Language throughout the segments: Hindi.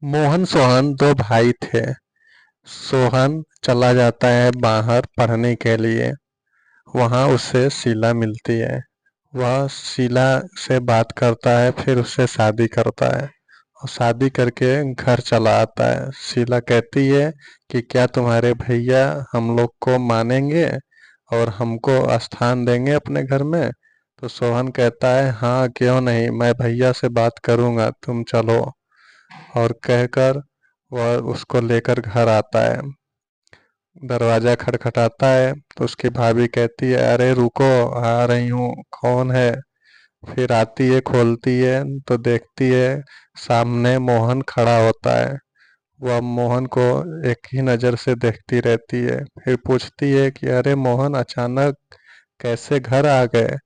मोहन सोहन दो भाई थे। सोहन चला जाता है बाहर पढ़ने के लिए। वहाँ उसे शीला मिलती है। वह शीला से बात करता है, फिर उससे शादी करता है और शादी करके घर चला आता है। शीला कहती है कि क्या तुम्हारे भैया हम लोग को मानेंगे और हमको स्थान देंगे अपने घर में। तो सोहन कहता है हाँ, क्यों नहीं, मैं भैया से बात करूँगा, तुम चलो। और कहकर वह उसको लेकर घर आता है। दरवाजा खटखटाता है तो उसकी भाभी कहती है अरे रुको, आ रही हूँ, कौन है। फिर आती है, खोलती है तो देखती है सामने मोहन खड़ा होता है। वह मोहन को एक ही नज़र से देखती रहती है, फिर पूछती है कि अरे मोहन, अचानक कैसे घर आ गए,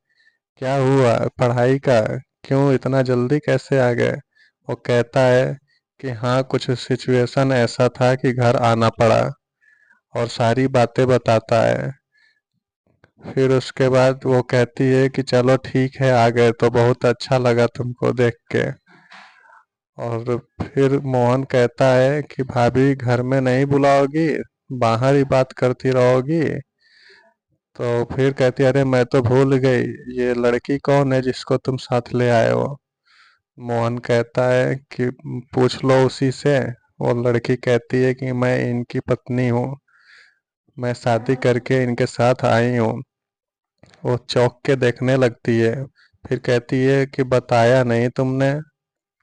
क्या हुआ पढ़ाई का, क्यों इतना जल्दी कैसे आ गए। वो कहता है कि हाँ, कुछ सिचुएशन ऐसा था कि घर आना पड़ा, और सारी बातें बताता है। फिर उसके बाद वो कहती है कि चलो ठीक है, आ गए तो बहुत अच्छा लगा तुमको देख के। और फिर मोहन कहता है कि भाभी घर में नहीं बुलाओगी, बाहर ही बात करती रहोगी। तो फिर कहती है अरे मैं तो भूल गई, ये लड़की कौन है जिसको तुम साथ ले आए हो। मोहन कहता है कि पूछ लो उसी से। वो लड़की कहती है कि मैं इनकी पत्नी हूँ, मैं शादी करके इनके साथ आई हूँ। वो चौंक के देखने लगती है, फिर कहती है कि बताया नहीं तुमने।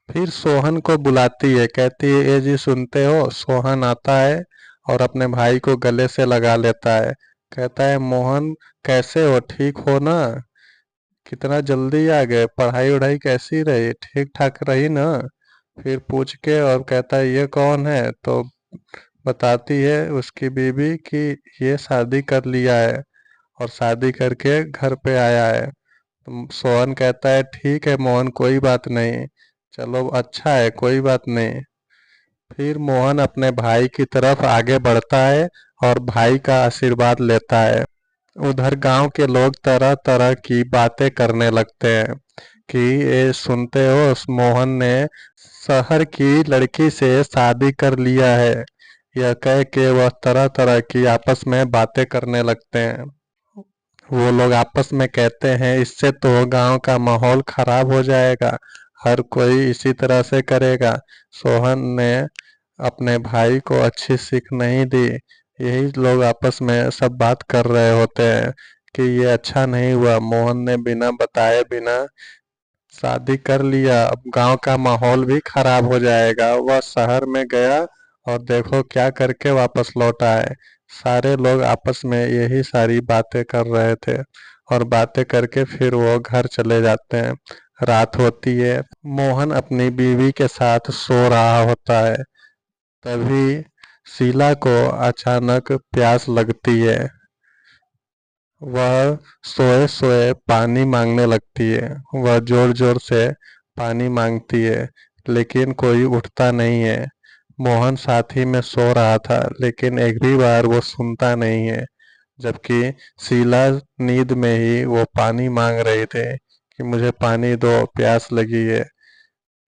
फिर सोहन को बुलाती है, कहती है ये जी सुनते हो। सोहन आता है और अपने भाई को गले से लगा लेता है। कहता है मोहन, कैसे हो, ठीक हो ना, कितना जल्दी आ गए, पढ़ाई वढ़ाई कैसी रही, ठीक ठाक रही ना। फिर पूछ के और कहता है ये कौन है। तो बताती है उसकी बीवी कि ये शादी कर लिया है और शादी करके घर पे आया है। सोहन कहता है ठीक है मोहन, कोई बात नहीं, चलो अच्छा है, कोई बात नहीं। फिर मोहन अपने भाई की तरफ आगे बढ़ता है और भाई का आशीर्वाद लेता है। उधर गांव के लोग तरह तरह की बातें करने लगते हैं कि ये सुनते हो, उस मोहन ने शहर की लड़की से शादी कर लिया है। यह कह के वह तरह तरह की आपस में बातें करने लगते हैं। वो लोग आपस में कहते हैं इससे तो गांव का माहौल खराब हो जाएगा, हर कोई इसी तरह से करेगा। सोहन ने अपने भाई को अच्छी सीख नहीं दी। यही लोग आपस में सब बात कर रहे होते हैं कि ये अच्छा नहीं हुआ, मोहन ने बिना बताए बिना शादी कर लिया, अब गांव का माहौल भी खराब हो जाएगा। वह शहर में गया और देखो क्या करके वापस लौट आए। सारे लोग आपस में यही सारी बातें कर रहे थे और बातें करके फिर वो घर चले जाते हैं। रात होती है, मोहन अपनी बीवी के साथ सो रहा होता है। तभी शीला को अचानक प्यास लगती है। वह सोए सोए पानी मांगने लगती है। वह जोर जोर से पानी मांगती है, लेकिन कोई उठता नहीं है। मोहन साथ ही में सो रहा था, लेकिन एक भी बार वो सुनता नहीं है। जबकि शीला नींद में ही वो पानी मांग रहे थे कि मुझे पानी दो, प्यास लगी है।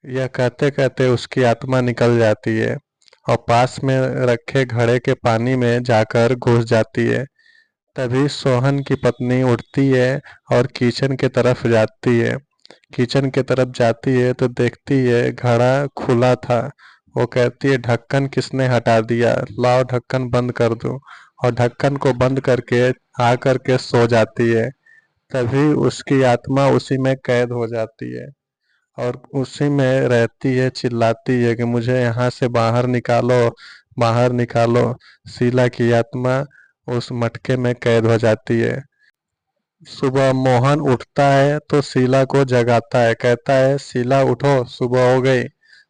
यह कहते कहते उसकी आत्मा निकल जाती है और पास में रखे घड़े के पानी में जाकर घुस जाती है। तभी सोहन की पत्नी उठती है और किचन की तरफ जाती है। किचन की तरफ जाती है तो देखती है घड़ा खुला था। वो कहती है ढक्कन किसने हटा दिया, लाओ ढक्कन बंद कर दो। और ढक्कन को बंद करके आ करके सो जाती है। तभी उसकी आत्मा उसी में कैद हो जाती है और उसी में रहती है, चिल्लाती है कि मुझे यहाँ से बाहर निकालो, बाहर निकालो। शीला की आत्मा उस मटके में कैद हो जाती है। सुबह मोहन उठता है तो शीला को जगाता है, कहता है शीला उठो, सुबह हो गई,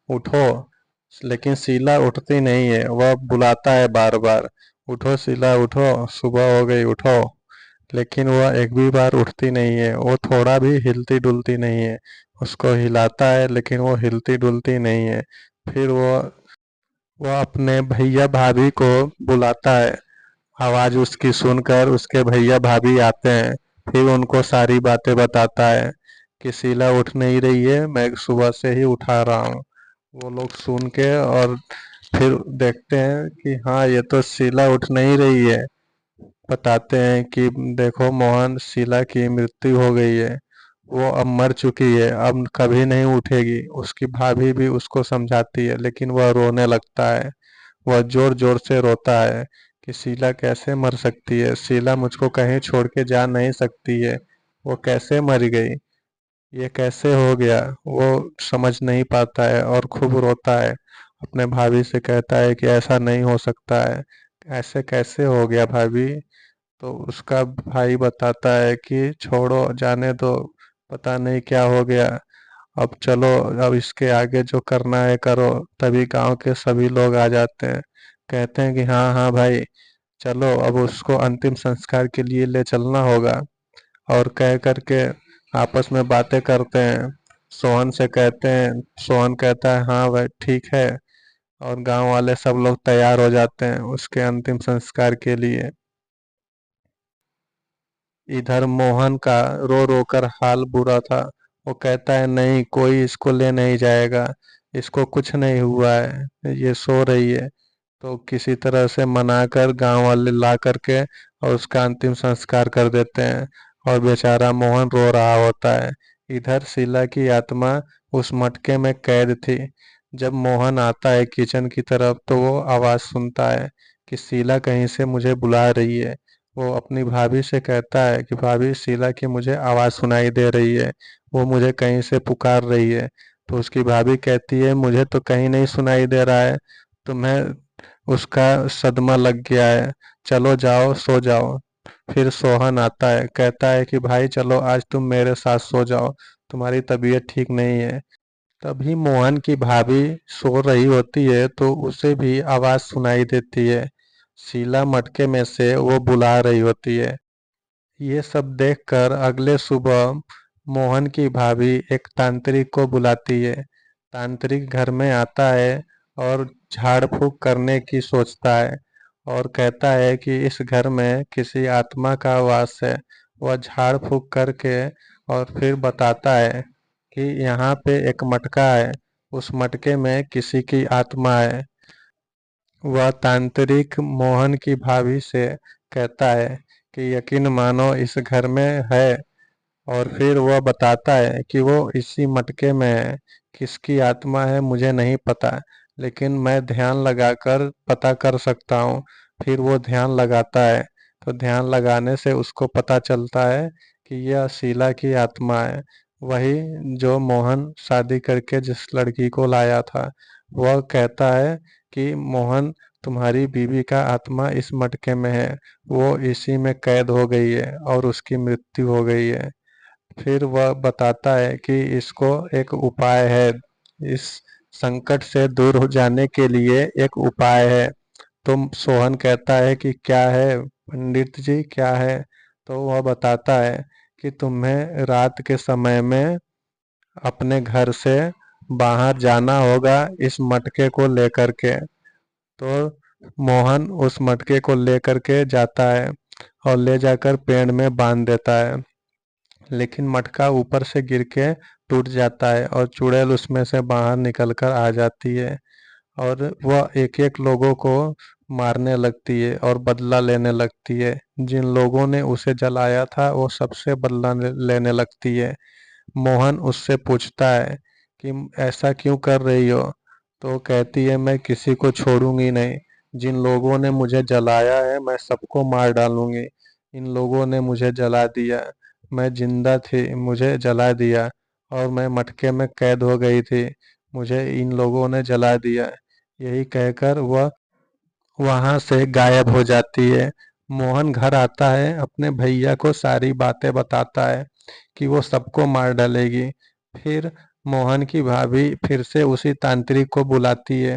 उठो। लेकिन शीला उठती नहीं है, वह बुलाता है बार बार, उठो शीला उठो, सुबह हो गई, उठो। लेकिन वह एक भी बार उठती नहीं है, वो थोड़ा भी हिलती डुलती नहीं है। उसको हिलाता है लेकिन वो हिलती डुलती नहीं है। फिर वो अपने भैया भाभी को बुलाता है। आवाज उसकी सुनकर उसके भैया भाभी आते हैं। फिर उनको सारी बातें बताता है कि शीला उठ नहीं रही है, मैं सुबह से ही उठा रहा हूँ। वो लोग सुन के और फिर देखते हैं कि हाँ ये तो शीला उठ नहीं रही है। बताते हैं कि देखो मोहन, शीला की मृत्यु हो गई है, वो अब मर चुकी है, अब कभी नहीं उठेगी। उसकी भाभी भी उसको समझाती है लेकिन वह रोने लगता है। वह जोर जोर से रोता है कि शीला कैसे मर सकती है, शीला मुझको कहीं छोड़ के जा नहीं सकती है, वो कैसे मर गई, ये कैसे हो गया। वो समझ नहीं पाता है और खूब रोता है। अपने भाभी से कहता है कि ऐसा नहीं हो सकता है, ऐसे कैसे हो गया भाभी। तो उसका भाई बताता है कि छोड़ो, जाने दो, पता नहीं क्या हो गया, अब चलो, अब इसके आगे जो करना है करो। तभी गांव के सभी लोग आ जाते हैं, कहते हैं कि हाँ हाँ भाई, चलो अब उसको अंतिम संस्कार के लिए ले चलना होगा। और कह करके आपस में बातें करते हैं। सोहन से कहते हैं, सोहन कहता है हाँ भाई ठीक है। और गांव वाले सब लोग तैयार हो जाते हैं उसके अंतिम संस्कार के लिए। इधर मोहन का रो रो कर हाल बुरा था। वो कहता है नहीं, कोई इसको ले नहीं जाएगा, इसको कुछ नहीं हुआ है, ये सो रही है। तो किसी तरह से मनाकर गांव वाले ला करके और उसका अंतिम संस्कार कर देते हैं। और बेचारा मोहन रो रहा होता है। इधर शीला की आत्मा उस मटके में कैद थी। जब मोहन आता है किचन की तरफ तो वो आवाज सुनता है कि शीला कहीं से मुझे बुला रही है। वो अपनी भाभी से कहता है कि भाभी, शीला की मुझे आवाज सुनाई दे रही है, वो मुझे कहीं से पुकार रही है। तो उसकी भाभी कहती है मुझे तो कहीं नहीं सुनाई दे रहा है, तुम्हें उसका सदमा लग गया है, चलो जाओ सो जाओ। फिर सोहन आता है, कहता है कि भाई चलो आज तुम मेरे साथ सो जाओ, तुम्हारी तबीयत ठीक नहीं है। तभी मोहन की भाभी सो रही होती है तो उसे भी आवाज सुनाई देती है, शीला मटके में से वो बुला रही होती है। ये सब देखकर अगले सुबह मोहन की भाभी एक तांत्रिक को बुलाती है। तांत्रिक घर में आता है और झाड़ फूक करने की सोचता है और कहता है कि इस घर में किसी आत्मा का वास है। वह झाड़ फूक करके और फिर बताता है कि यहाँ पे एक मटका है, उस मटके में किसी की आत्मा है। वह तांत्रिक मोहन की भाभी से कहता है कि यकीन मानो इस घर में है। और फिर वह बताता है कि वो इसी मटके में है। किसकी आत्मा है मुझे नहीं पता, लेकिन मैं ध्यान लगाकर पता कर सकता हूँ। फिर वो ध्यान लगाता है तो ध्यान लगाने से उसको पता चलता है कि यह शीला की आत्मा है, वही जो मोहन शादी करके जिस लड़की को लाया था। वह कहता है कि मोहन, तुम्हारी बीवी का आत्मा इस मटके में है, वो इसी में कैद हो गई है और उसकी मृत्यु हो गई है। फिर वह बताता है कि इसको एक उपाय है, इस संकट से दूर हो जाने के लिए एक उपाय है। तुम सोहन कहता है कि क्या है पंडित जी, क्या है। तो वह बताता है कि तुम्हें रात के समय में अपने घर से बाहर जाना होगा इस मटके को लेकर के। तो मोहन उस मटके को लेकर के जाता है और ले जाकर पेड़ में बांध देता है। लेकिन मटका ऊपर से गिर के टूट जाता है और चुड़ैल उसमें से बाहर निकल कर आ जाती है। और वह एक एक लोगों को मारने लगती है और बदला लेने लगती है। जिन लोगों ने उसे जलाया था वो सबसे बदला लेने लगती है। मोहन उससे पूछता है कि ऐसा क्यों कर रही हो। तो कहती है मैं किसी को छोड़ूंगी नहीं, जिन लोगों ने मुझे जलाया है मैं सबको मार डालूंगी। इन लोगों ने मुझे जला दिया, मैं जिंदा थी मुझे जला दिया, और मैं मटके में कैद हो गई थी, मुझे इन लोगों ने जला दिया। यही कहकर वह वहां से गायब हो जाती है। मोहन घर आता है, अपने भैया को सारी बातें बताता है कि वो सबको मार डालेगी। फिर मोहन की भाभी फिर से उसी तांत्रिक को बुलाती है।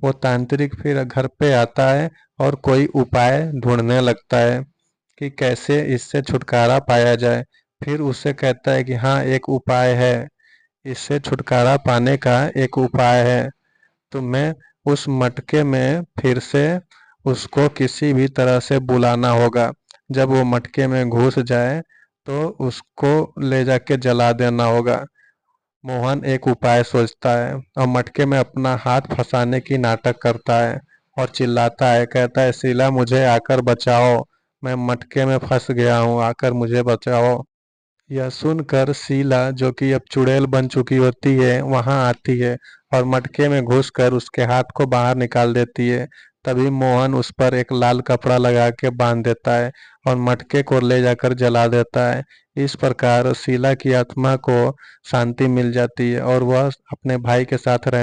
वो तांत्रिक फिर घर पे आता है और कोई उपाय ढूंढने लगता है कि कैसे इससे छुटकारा पाया जाए। फिर उससे कहता है कि हाँ एक उपाय है, इससे छुटकारा पाने का एक उपाय है। तुम्हें उस मटके में फिर से उसको किसी भी तरह से बुलाना होगा। जब वो मटके में घुस जाए तो उसको ले जाके जला देना होगा। मोहन एक उपाय सोचता है और मटके में अपना हाथ फंसाने की नाटक करता है और चिल्लाता है, कहता है, शीला मुझे आकर बचाओ, मैं मटके में फंस गया हूँ, आकर मुझे बचाओ। यह सुनकर शीला, जो कि अब चुड़ैल बन चुकी होती है, वहां आती है और मटके में घुसकर उसके हाथ को बाहर निकाल देती है। तभी मोहन उस पर एक लाल कपड़ा लगा के बांध देता है और मटके को ले जाकर जला देता है। इस प्रकार शीला की आत्मा को शांति मिल जाती है और वह अपने भाई के साथ रहने